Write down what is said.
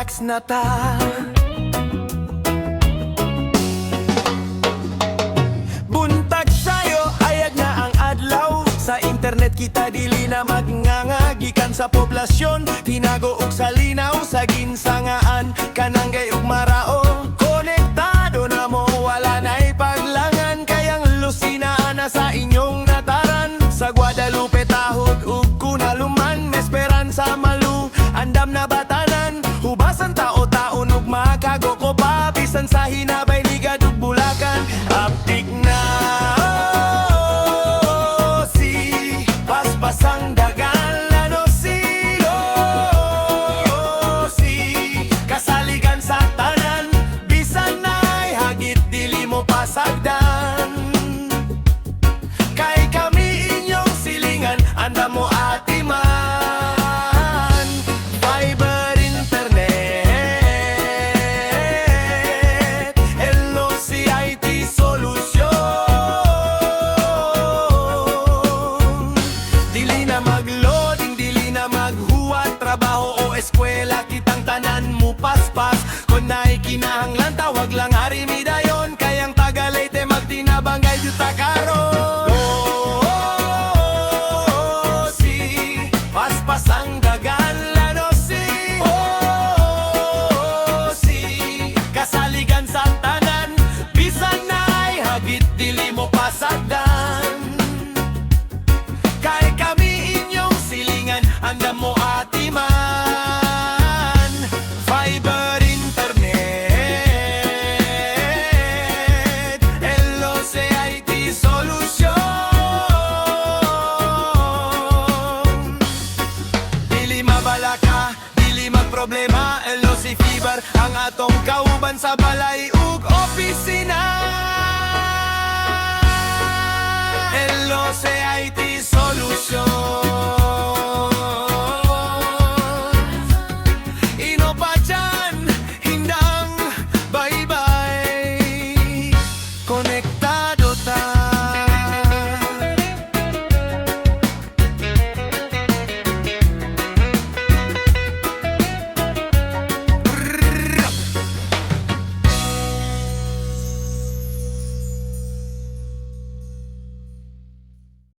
relax na ta. Buntag sayo, ayag na ang adlaw. Sa internet kita dili na magngangagikan sa poblasyon. Tinago og sa linaw, sa ginsangaan, kananggay ug marao. Konektado na mo, wala na'y paglangan. Kayang lusinaan na sa inyong nataran. Sa Guadalupe, Tahod ug Kunaluman, Esperanza, Malu, andam na batanan. Hubasan tao-taon ug makago ko pa. Bisan sa hinabay, Ligad ug Bulacan. Aptik na pasang dagan lano si kasaligan sa tanan. Bisan na'y hagit dili mo pasagdan. Kay kami inyong silingan, anda mo atiman. Fiber internet, LOCIT solusyon. Dili na magloading, dili na maghuwat. Trabaho o eskwela, kitang tanan mo paspas. Kung na'y kinahanglan, tawag lang harimi dayon. Kayang Tagalite magtinabangay juta karon. Si paspas ang dagan lano si kasaligan sa tanan. Bisan na'y hagit dili mo pasagdan. Kay kami inyong silingan, anda mo atiman. Fiber internet, LOCIT solusyon. Dili mabalaka, dili magproblema. LOC Fiber ang atong kauban sa balay ug opisina. LOCIT